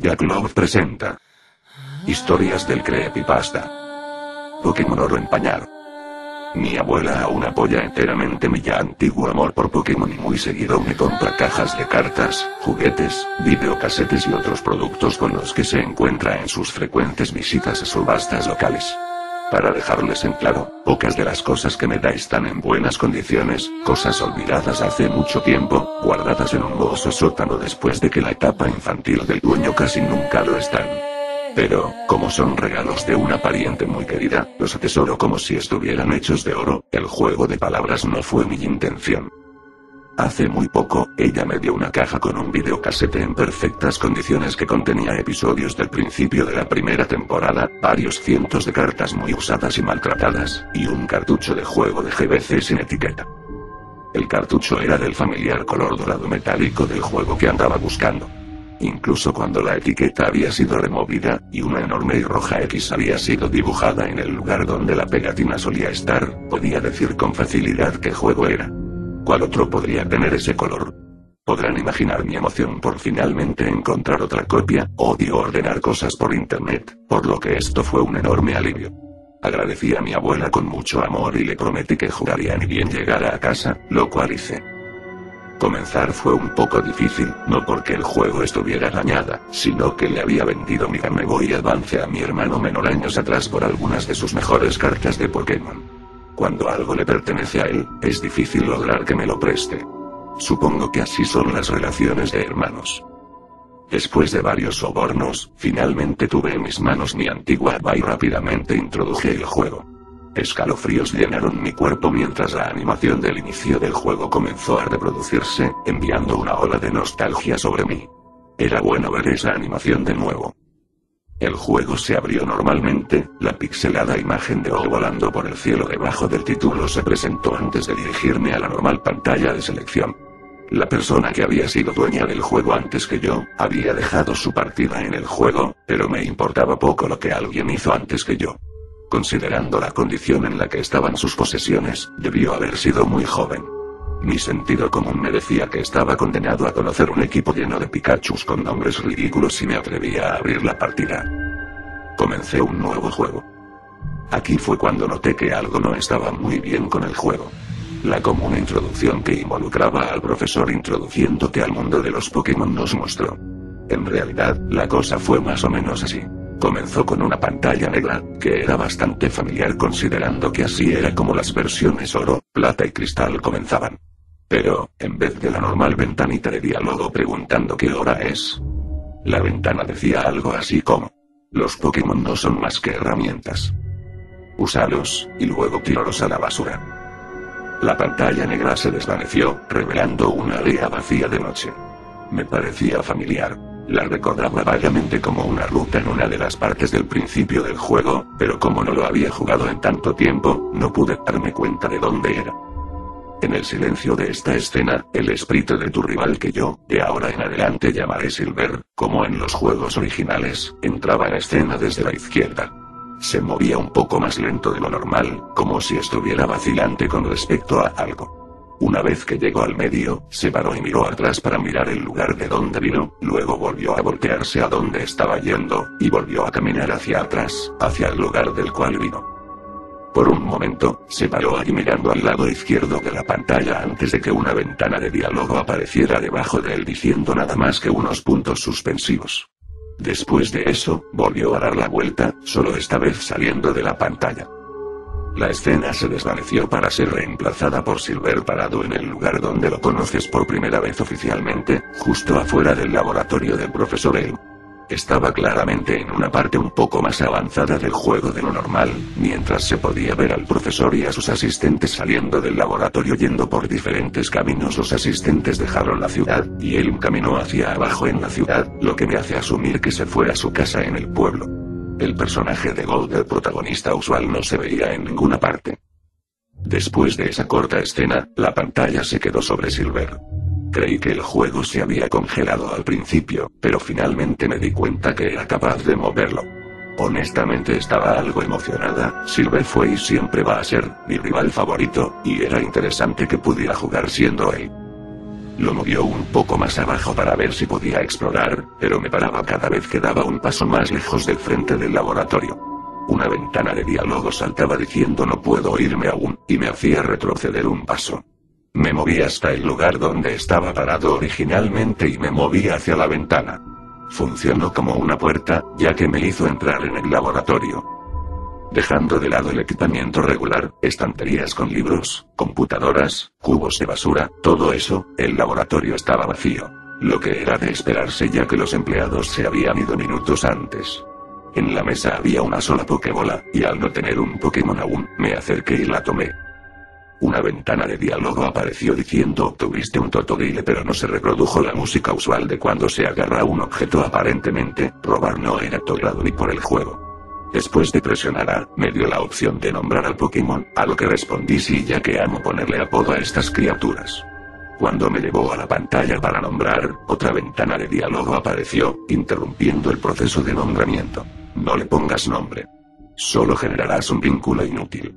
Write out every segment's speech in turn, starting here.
Jack Love presenta Historias del Creepypasta. Pokémon Oro en pañal. Mi abuela aún apoya enteramente mi ya antiguo amor por Pokémon y muy seguido me compra cajas de cartas, juguetes, videocasetes y otros productos con los que se encuentra en sus frecuentes visitas a subastas locales. Para dejarles en claro, pocas de las cosas que me da están en buenas condiciones, cosas olvidadas hace mucho tiempo, guardadas en un mohoso sótano después de que la etapa infantil del dueño casi nunca lo están. Pero, como son regalos de una pariente muy querida, los atesoro como si estuvieran hechos de oro. El juego de palabras no fue mi intención. Hace muy poco, ella me dio una caja con un videocasete en perfectas condiciones que contenía episodios del principio de la primera temporada, varios cientos de cartas muy usadas y maltratadas, y un cartucho de juego de GBC sin etiqueta. El cartucho era del familiar color dorado metálico del juego que andaba buscando. Incluso cuando la etiqueta había sido removida, y una enorme y roja X había sido dibujada en el lugar donde la pegatina solía estar, podía decir con facilidad qué juego era. ¿Cuál otro podría tener ese color? Podrán imaginar mi emoción por finalmente encontrar otra copia. Odio ordenar cosas por internet, por lo que esto fue un enorme alivio. Agradecí a mi abuela con mucho amor y le prometí que juraría ni bien llegara a casa, lo cual hice. Comenzar fue un poco difícil, no porque el juego estuviera dañada, sino que le había vendido mi Game Boy Advance a mi hermano menor años atrás por algunas de sus mejores cartas de Pokémon. Cuando algo le pertenece a él, es difícil lograr que me lo preste. Supongo que así son las relaciones de hermanos. Después de varios sobornos, finalmente tuve en mis manos mi antigua Boy y rápidamente introduje el juego. Escalofríos llenaron mi cuerpo mientras la animación del inicio del juego comenzó a reproducirse, enviando una ola de nostalgia sobre mí. Era bueno ver esa animación de nuevo. El juego se abrió normalmente, la pixelada imagen de O volando por el cielo debajo del título se presentó antes de dirigirme a la normal pantalla de selección. La persona que había sido dueña del juego antes que yo, había dejado su partida en el juego, pero me importaba poco lo que alguien hizo antes que yo. Considerando la condición en la que estaban sus posesiones, debió haber sido muy joven. Mi sentido común me decía que estaba condenado a conocer un equipo lleno de Pikachus con nombres ridículos y me atrevía a abrir la partida. Comencé un nuevo juego. Aquí fue cuando noté que algo no estaba muy bien con el juego. La común introducción que involucraba al profesor introduciéndote al mundo de los Pokémon nos mostró. En realidad, la cosa fue más o menos así. Comenzó con una pantalla negra, que era bastante familiar considerando que así era como las versiones oro, plata y cristal comenzaban. Pero, en vez de la normal ventanita de diálogo preguntando qué hora es, la ventana decía algo así como: los Pokémon no son más que herramientas. Úsalos, y luego tíralos a la basura. La pantalla negra se desvaneció, revelando una área vacía de noche. Me parecía familiar. La recordaba vagamente como una ruta en una de las partes del principio del juego, pero como no lo había jugado en tanto tiempo, no pude darme cuenta de dónde era. En el silencio de esta escena, el espíritu de tu rival que yo, de ahora en adelante llamaré Silver, como en los juegos originales, entraba en escena desde la izquierda. Se movía un poco más lento de lo normal, como si estuviera vacilante con respecto a algo. Una vez que llegó al medio, se paró y miró atrás para mirar el lugar de donde vino, luego volvió a voltearse a donde estaba yendo, y volvió a caminar hacia atrás, hacia el lugar del cual vino. Por un momento, se paró allí mirando al lado izquierdo de la pantalla antes de que una ventana de diálogo apareciera debajo de él diciendo nada más que unos puntos suspensivos. Después de eso, volvió a dar la vuelta, solo esta vez saliendo de la pantalla. La escena se desvaneció para ser reemplazada por Silver parado en el lugar donde lo conoces por primera vez oficialmente, justo afuera del laboratorio del profesor Elm. Estaba claramente en una parte un poco más avanzada del juego de lo normal, mientras se podía ver al profesor y a sus asistentes saliendo del laboratorio yendo por diferentes caminos. Los asistentes dejaron la ciudad, y Elm caminó hacia abajo en la ciudad, lo que me hace asumir que se fue a su casa en el pueblo. El personaje de Gold del protagonista usual no se veía en ninguna parte. Después de esa corta escena, la pantalla se quedó sobre Silver. Creí que el juego se había congelado al principio, pero finalmente me di cuenta que era capaz de moverlo. Honestamente estaba algo emocionada. Silver fue y siempre va a ser mi rival favorito, y era interesante que pudiera jugar siendo él. Lo movió un poco más abajo para ver si podía explorar, pero me paraba cada vez que daba un paso más lejos del frente del laboratorio. Una ventana de diálogo saltaba diciendo no puedo irme aún, y me hacía retroceder un paso. Me moví hasta el lugar donde estaba parado originalmente y me moví hacia la ventana. Funcionó como una puerta, ya que me hizo entrar en el laboratorio. Dejando de lado el equipamiento regular, estanterías con libros, computadoras, cubos de basura, todo eso, el laboratorio estaba vacío. Lo que era de esperarse ya que los empleados se habían ido minutos antes. En la mesa había una sola Pokébola, y al no tener un Pokémon aún, me acerqué y la tomé. Una ventana de diálogo apareció diciendo obtuviste un Totodile pero no se reprodujo la música usual de cuando se agarra a un objeto aparentemente, robar no era tolerado ni por el juego. Después de presionar A, me dio la opción de nombrar al Pokémon, a lo que respondí sí ya que amo ponerle apodo a estas criaturas. Cuando me llevó a la pantalla para nombrar, otra ventana de diálogo apareció, interrumpiendo el proceso de nombramiento. No le pongas nombre. Solo generarás un vínculo inútil.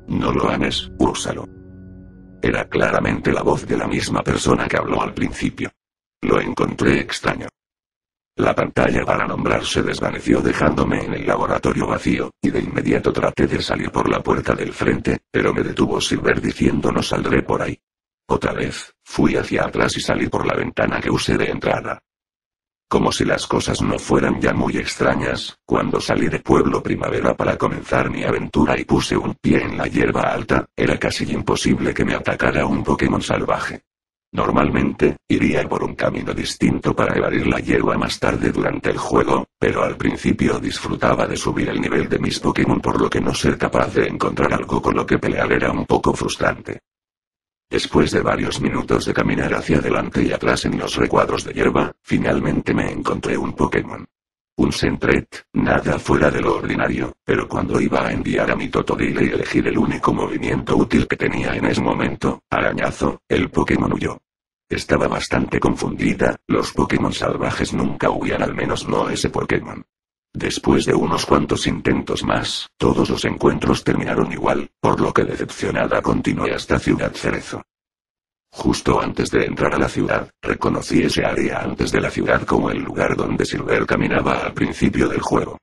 No lo ames, úsalo. Era claramente la voz de la misma persona que habló al principio. Lo encontré extraño. La pantalla para nombrar se desvaneció dejándome en el laboratorio vacío, y de inmediato traté de salir por la puerta del frente, pero me detuvo Silver diciendo no saldré por ahí. Otra vez, fui hacia atrás y salí por la ventana que usé de entrada. Como si las cosas no fueran ya muy extrañas, cuando salí de Pueblo Primavera para comenzar mi aventura y puse un pie en la hierba alta, era casi imposible que me atacara un Pokémon salvaje. Normalmente, iría por un camino distinto para evadir la hierba más tarde durante el juego, pero al principio disfrutaba de subir el nivel de mis Pokémon por lo que no ser capaz de encontrar algo con lo que pelear era un poco frustrante. Después de varios minutos de caminar hacia adelante y atrás en los recuadros de hierba, finalmente me encontré un Pokémon. Un Sentret, nada fuera de lo ordinario, pero cuando iba a enviar a mi Totodile y elegir el único movimiento útil que tenía en ese momento, arañazo, el Pokémon huyó. Estaba bastante confundida, los Pokémon salvajes nunca huían, al menos no ese Pokémon. Después de unos cuantos intentos más, todos los encuentros terminaron igual, por lo que decepcionada continué hasta Ciudad Cerezo. Justo antes de entrar a la ciudad, reconocí ese área antes de la ciudad como el lugar donde Silver caminaba al principio del juego.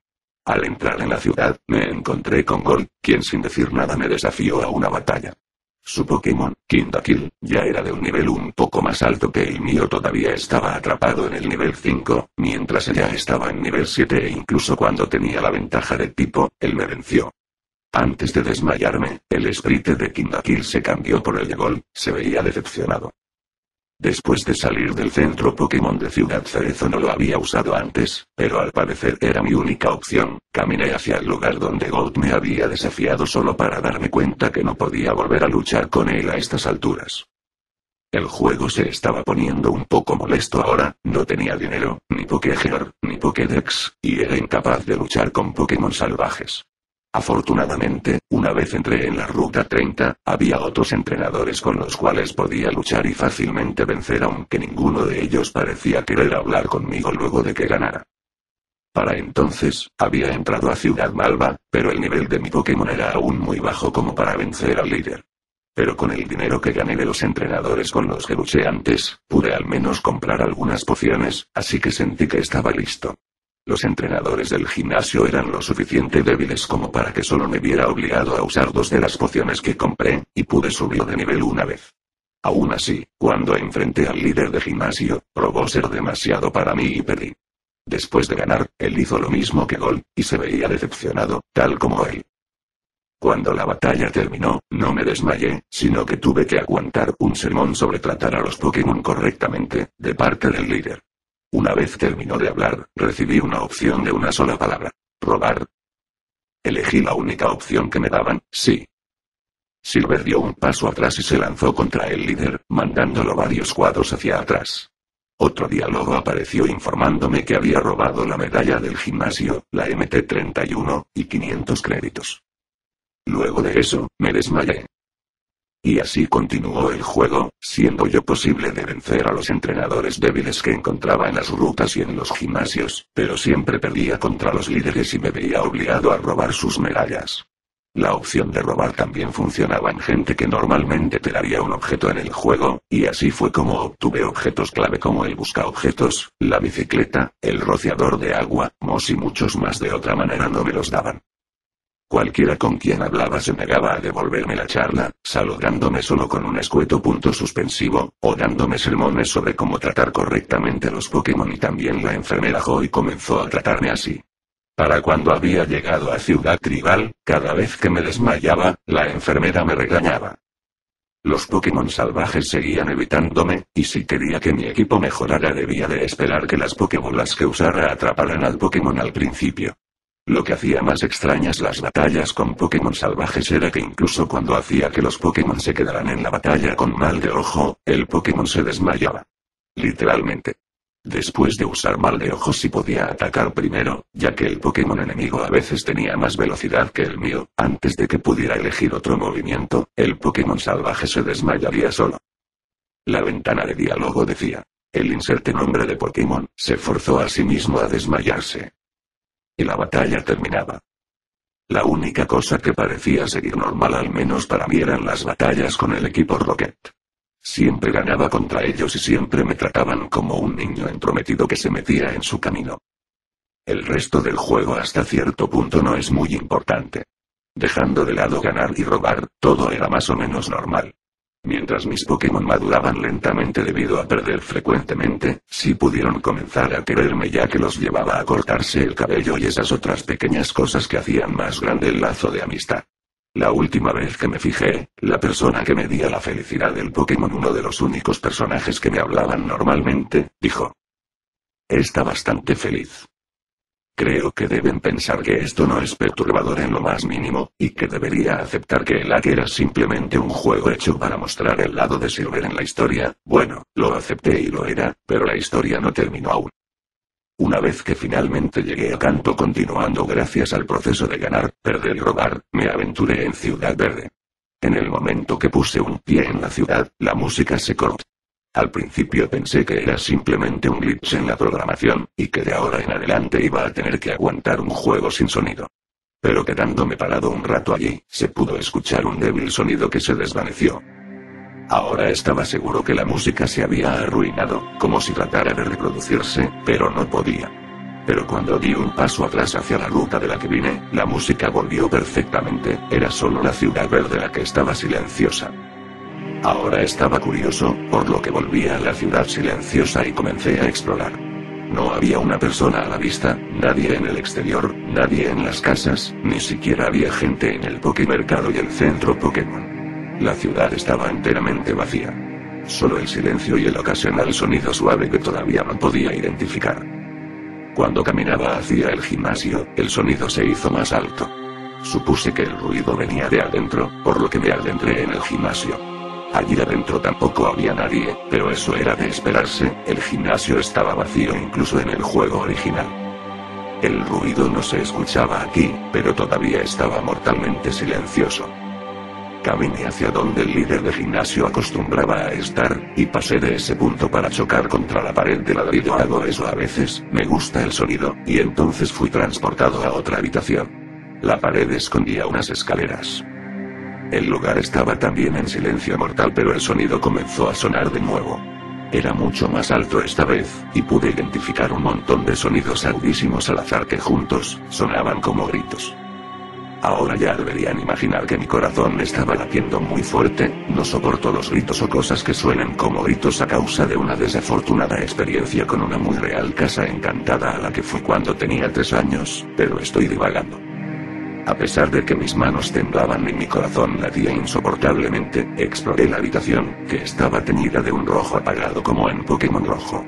Al entrar en la ciudad, me encontré con Gold, quien sin decir nada me desafió a una batalla. Su Pokémon, Kindakil, ya era de un nivel un poco más alto que el mío, todavía estaba atrapado en el nivel 5, mientras ella estaba en nivel 7 e incluso cuando tenía la ventaja de tipo, él me venció. Antes de desmayarme, el sprite de Kindakil se cambió por el de Gold, se veía decepcionado. Después de salir del centro Pokémon de Ciudad Cerezo no lo había usado antes, pero al parecer era mi única opción, caminé hacia el lugar donde Gold me había desafiado solo para darme cuenta que no podía volver a luchar con él a estas alturas. El juego se estaba poniendo un poco molesto ahora, no tenía dinero, ni Pokégear, ni Pokédex, y era incapaz de luchar con Pokémon salvajes. Afortunadamente, una vez entré en la Ruta 30, había otros entrenadores con los cuales podía luchar y fácilmente vencer aunque ninguno de ellos parecía querer hablar conmigo luego de que ganara. Para entonces, había entrado a Ciudad Malva, pero el nivel de mi Pokémon era aún muy bajo como para vencer al líder. Pero con el dinero que gané de los entrenadores con los que luché antes, pude al menos comprar algunas pociones, así que sentí que estaba listo. Los entrenadores del gimnasio eran lo suficiente débiles como para que solo me viera obligado a usar 2 de las pociones que compré, y pude subir de nivel una vez. Aún así, cuando enfrenté al líder de gimnasio, probó ser demasiado para mí y perdí. Después de ganar, él hizo lo mismo que Gold, y se veía decepcionado, tal como él. Cuando la batalla terminó, no me desmayé, sino que tuve que aguantar un sermón sobre tratar a los Pokémon correctamente, de parte del líder. Una vez terminó de hablar, recibí una opción de una sola palabra: robar. Elegí la única opción que me daban, sí. Silver dio un paso atrás y se lanzó contra el líder, mandándolo varios cuadros hacia atrás. Otro diálogo apareció informándome que había robado la medalla del gimnasio, la MT-31, y 500 créditos. Luego de eso, me desmayé. Y así continuó el juego, siendo yo posible de vencer a los entrenadores débiles que encontraba en las rutas y en los gimnasios, pero siempre perdía contra los líderes y me veía obligado a robar sus medallas. La opción de robar también funcionaba en gente que normalmente te daría un objeto en el juego, y así fue como obtuve objetos clave como el buscaobjetos, la bicicleta, el rociador de agua, mos y muchos más. De otra manera no me los daban. Cualquiera con quien hablaba se negaba a devolverme la charla, saludándome solo con un escueto punto suspensivo, o dándome sermones sobre cómo tratar correctamente a los Pokémon, y también la enfermera Joy comenzó a tratarme así. Para cuando había llegado a Ciudad Tribal, cada vez que me desmayaba, la enfermera me regañaba. Los Pokémon salvajes seguían evitándome, y si quería que mi equipo mejorara debía de esperar que las Pokébolas que usara atraparan al Pokémon al principio. Lo que hacía más extrañas las batallas con Pokémon salvajes era que incluso cuando hacía que los Pokémon se quedaran en la batalla con mal de ojo, el Pokémon se desmayaba. Literalmente. Después de usar mal de ojo sí podía atacar primero, ya que el Pokémon enemigo a veces tenía más velocidad que el mío. Antes de que pudiera elegir otro movimiento, el Pokémon salvaje se desmayaría solo. La ventana de diálogo decía: el inserte nombre de Pokémon se forzó a sí mismo a desmayarse. Y la batalla terminaba. La única cosa que parecía seguir normal, al menos para mí, eran las batallas con el equipo Rocket. Siempre ganaba contra ellos y siempre me trataban como un niño entrometido que se metía en su camino. El resto del juego hasta cierto punto no es muy importante. Dejando de lado ganar y robar, todo era más o menos normal. Mientras mis Pokémon maduraban lentamente debido a perder frecuentemente, sí pudieron comenzar a quererme, ya que los llevaba a cortarse el cabello y esas otras pequeñas cosas que hacían más grande el lazo de amistad. La última vez que me fijé, la persona que medía la felicidad del Pokémon, uno de los únicos personajes que me hablaban normalmente, dijo: está bastante feliz. Creo que deben pensar que esto no es perturbador en lo más mínimo, y que debería aceptar que el hack era simplemente un juego hecho para mostrar el lado de Silver en la historia. Bueno, lo acepté y lo era, pero la historia no terminó aún. Una vez que finalmente llegué a Kanto, continuando gracias al proceso de ganar, perder y robar, me aventuré en Ciudad Verde. En el momento que puse un pie en la ciudad, la música se cortó. Al principio pensé que era simplemente un glitch en la programación, y que de ahora en adelante iba a tener que aguantar un juego sin sonido. Pero quedándome parado un rato allí, se pudo escuchar un débil sonido que se desvaneció. Ahora estaba seguro que la música se había arruinado, como si tratara de reproducirse, pero no podía. Pero cuando di un paso atrás hacia la ruta de la que vine, la música volvió perfectamente. Era solo la Ciudad Verde la que estaba silenciosa. Ahora estaba curioso, por lo que volví a la ciudad silenciosa y comencé a explorar. No había una persona a la vista, nadie en el exterior, nadie en las casas, ni siquiera había gente en el Pokémercado y el centro Pokémon. La ciudad estaba enteramente vacía. Solo el silencio y el ocasional sonido suave que todavía no podía identificar. Cuando caminaba hacia el gimnasio, el sonido se hizo más alto. Supuse que el ruido venía de adentro, por lo que me adentré en el gimnasio. Allí adentro tampoco había nadie, pero eso era de esperarse. El gimnasio estaba vacío incluso en el juego original. El ruido no se escuchaba aquí, pero todavía estaba mortalmente silencioso. Caminé hacia donde el líder de gimnasio acostumbraba a estar, y pasé de ese punto para chocar contra la pared de ladrillo. Hago eso a veces, me gusta el sonido, y entonces fui transportado a otra habitación. La pared escondía unas escaleras. El lugar estaba también en silencio mortal, pero el sonido comenzó a sonar de nuevo. Era mucho más alto esta vez, y pude identificar un montón de sonidos agudísimos al azar que juntos sonaban como gritos. Ahora ya deberían imaginar que mi corazón estaba latiendo muy fuerte. No soporto los gritos o cosas que suenen como gritos a causa de una desafortunada experiencia con una muy real casa encantada a la que fui cuando tenía 3 años, pero estoy divagando. A pesar de que mis manos temblaban y mi corazón latía insoportablemente, exploré la habitación, que estaba teñida de un rojo apagado como en Pokémon Rojo.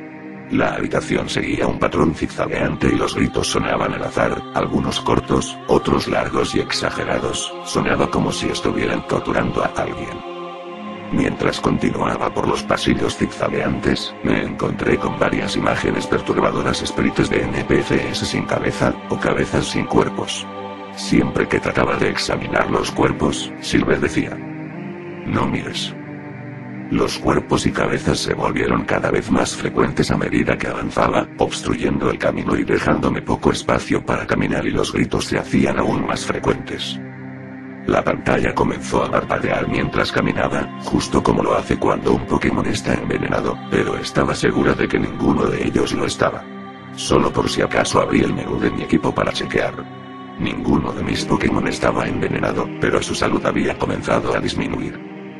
La habitación seguía un patrón zigzagueante y los gritos sonaban al azar, algunos cortos, otros largos y exagerados. Sonaba como si estuvieran torturando a alguien. Mientras continuaba por los pasillos zigzagueantes, me encontré con varias imágenes perturbadoras, espíritus de NPCs sin cabeza, o cabezas sin cuerpos. Siempre que trataba de examinar los cuerpos, Silver decía: no mires. Los cuerpos y cabezas se volvieron cada vez más frecuentes a medida que avanzaba, obstruyendo el camino y dejándome poco espacio para caminar, y los gritos se hacían aún más frecuentes. La pantalla comenzó a parpadear mientras caminaba, justo como lo hace cuando un Pokémon está envenenado, pero estaba segura de que ninguno de ellos lo estaba. Solo por si acaso abrí el menú de mi equipo para chequear. Ninguno de mis Pokémon estaba envenenado, pero su salud había comenzado a disminuir.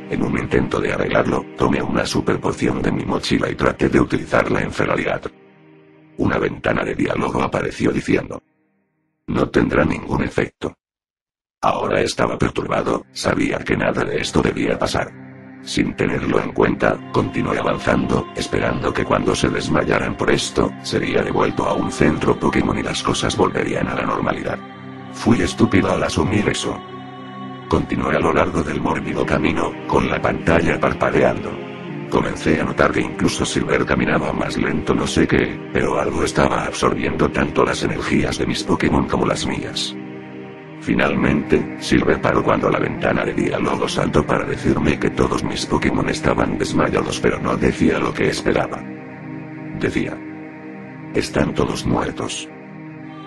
En un intento de arreglarlo, tomé una super poción de mi mochila y traté de utilizarla en Feraligatr. Una ventana de diálogo apareció diciendo: no tendrá ningún efecto. Ahora estaba perturbado, sabía que nada de esto debía pasar. Sin tenerlo en cuenta, continué avanzando, esperando que cuando se desmayaran por esto, sería devuelto a un centro Pokémon y las cosas volverían a la normalidad. Fui estúpido al asumir eso. Continué a lo largo del mórbido camino, con la pantalla parpadeando. Comencé a notar que incluso Silver caminaba más lento, no sé qué, pero algo estaba absorbiendo tanto las energías de mis Pokémon como las mías. Finalmente, Silver paró cuando la ventana de diálogo saltó para decirme que todos mis Pokémon estaban desmayados, pero no decía lo que esperaba. Decía: están todos muertos.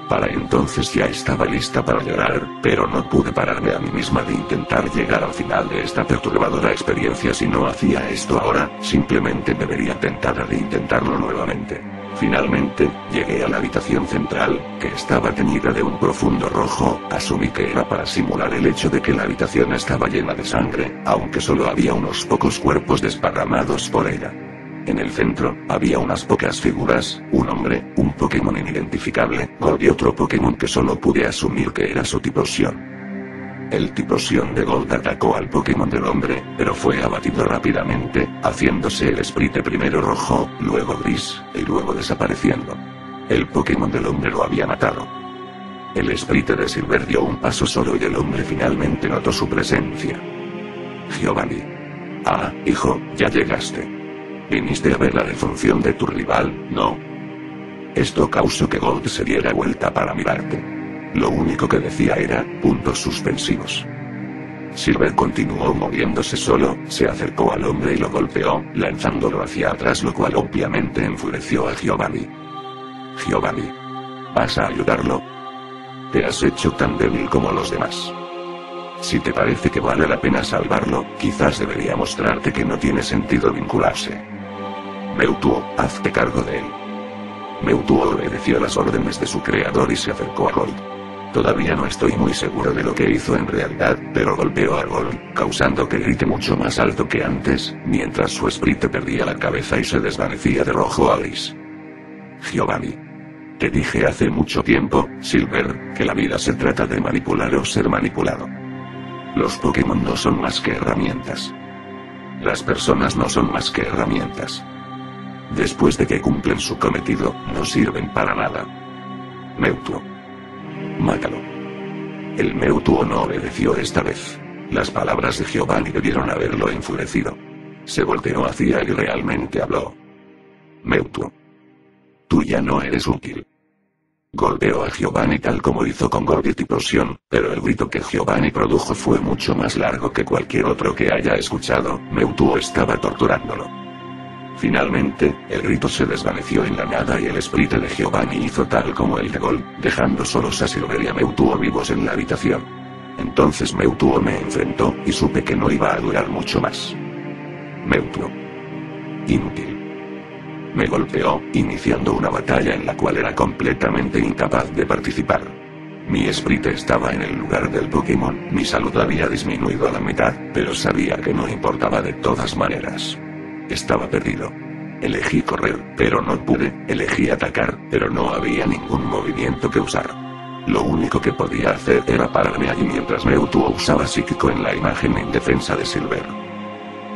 Para entonces ya estaba lista para llorar, pero no pude pararme a mí misma de intentar llegar al final de esta perturbadora experiencia. Si no hacía esto ahora, simplemente me vería tentada de intentarlo nuevamente. Finalmente, llegué a la habitación central, que estaba teñida de un profundo rojo. Asumí que era para simular el hecho de que la habitación estaba llena de sangre, aunque solo había unos pocos cuerpos desparramados por ella. En el centro, había unas pocas figuras, un hombre, un Pokémon inidentificable, Gold y otro Pokémon que solo pude asumir que era su Typhlosion. El Typhlosion de Gold atacó al Pokémon del hombre, pero fue abatido rápidamente, haciéndose el Sprite primero rojo, luego gris, y luego desapareciendo. El Pokémon del hombre lo había matado. El Sprite de Silver dio un paso solo y el hombre finalmente notó su presencia. Giovanni. Ah, hijo, ya llegaste. ¿Viniste a ver la defunción de tu rival, no? Esto causó que Gold se diera vuelta para mirarte. Lo único que decía era, puntos suspensivos. Silver continuó moviéndose solo, se acercó al hombre y lo golpeó, lanzándolo hacia atrás, lo cual obviamente enfureció a Giovanni. Giovanni. ¿Vas a ayudarlo? Te has hecho tan débil como los demás. Si te parece que vale la pena salvarlo, quizás debería mostrarte que no tiene sentido vincularse. Mewtwo, hazte cargo de él. Mewtwo obedeció las órdenes de su creador y se acercó a Gold. Todavía no estoy muy seguro de lo que hizo en realidad, pero golpeó a Gold, causando que grite mucho más alto que antes, mientras su Sprite perdía la cabeza y se desvanecía de rojo a gris. Giovanni. Te dije hace mucho tiempo, Silver, que la vida se trata de manipular o ser manipulado. Los Pokémon no son más que herramientas. Las personas no son más que herramientas. Después de que cumplen su cometido, no sirven para nada. Mewtwo. Mátalo. El Mewtwo no obedeció esta vez. Las palabras de Giovanni debieron haberlo enfurecido. Se volteó hacia él y realmente habló. Mewtwo. Tú ya no eres útil. Golpeó a Giovanni tal como hizo con Gold y Typhlosion, pero el grito que Giovanni produjo fue mucho más largo que cualquier otro que haya escuchado. Mewtwo estaba torturándolo. Finalmente, el grito se desvaneció en la nada y el Sprite de Giovanni hizo tal como el de Gold, dejando solos a Silver y a Mewtwo vivos en la habitación. Entonces Mewtwo me enfrentó, y supe que no iba a durar mucho más. Mewtwo. Inútil. Me golpeó, iniciando una batalla en la cual era completamente incapaz de participar. Mi Sprite estaba en el lugar del Pokémon, mi salud había disminuido a la mitad, pero sabía que no importaba de todas maneras. Estaba perdido. Elegí correr, pero no pude, elegí atacar, pero no había ningún movimiento que usar. Lo único que podía hacer era pararme allí mientras Mewtwo usaba psíquico en la imagen indefensa de Silver.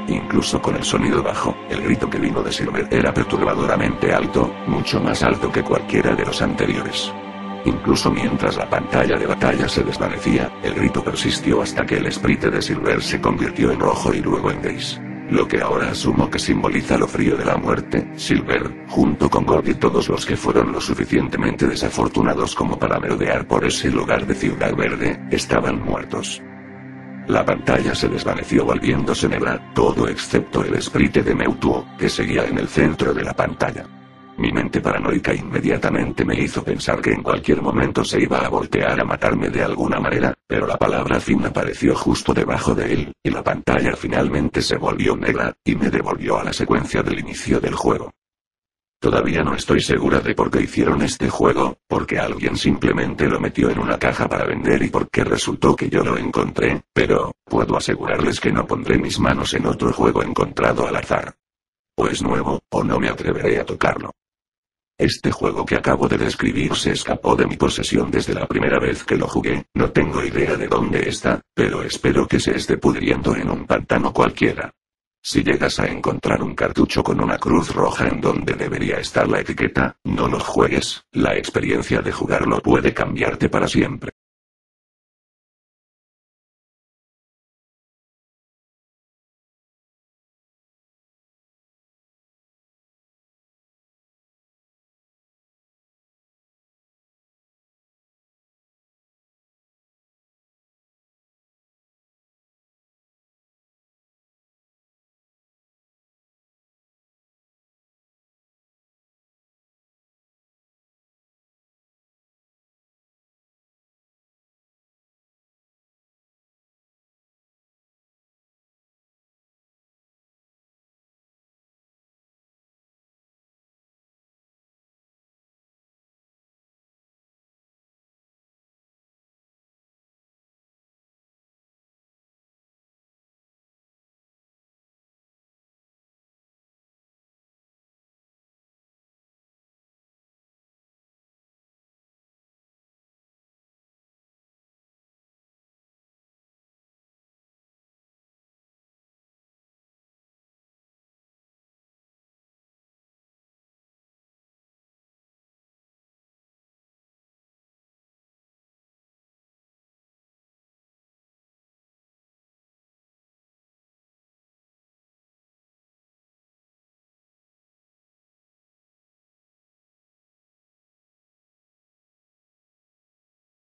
Incluso con el sonido bajo, el grito que vino de Silver era perturbadoramente alto, mucho más alto que cualquiera de los anteriores. Incluso mientras la pantalla de batalla se desvanecía, el grito persistió hasta que el Sprite de Silver se convirtió en rojo y luego en gris. Lo que ahora asumo que simboliza lo frío de la muerte. Silver, junto con Gold y todos los que fueron lo suficientemente desafortunados como para merodear por ese lugar de Ciudad Verde, estaban muertos. La pantalla se desvaneció volviéndose negra, todo excepto el Sprite de Mewtwo, que seguía en el centro de la pantalla. Mi mente paranoica inmediatamente me hizo pensar que en cualquier momento se iba a voltear a matarme de alguna manera, pero la palabra fin apareció justo debajo de él, y la pantalla finalmente se volvió negra, y me devolvió a la secuencia del inicio del juego. Todavía no estoy segura de por qué hicieron este juego, porque alguien simplemente lo metió en una caja para vender y porque resultó que yo lo encontré, pero puedo asegurarles que no pondré mis manos en otro juego encontrado al azar. O es nuevo, o no me atreveré a tocarlo. Este juego que acabo de describir se escapó de mi posesión desde la primera vez que lo jugué, no tengo idea de dónde está, pero espero que se esté pudriendo en un pantano cualquiera. Si llegas a encontrar un cartucho con una cruz roja en donde debería estar la etiqueta, no lo juegues, la experiencia de jugarlo puede cambiarte para siempre.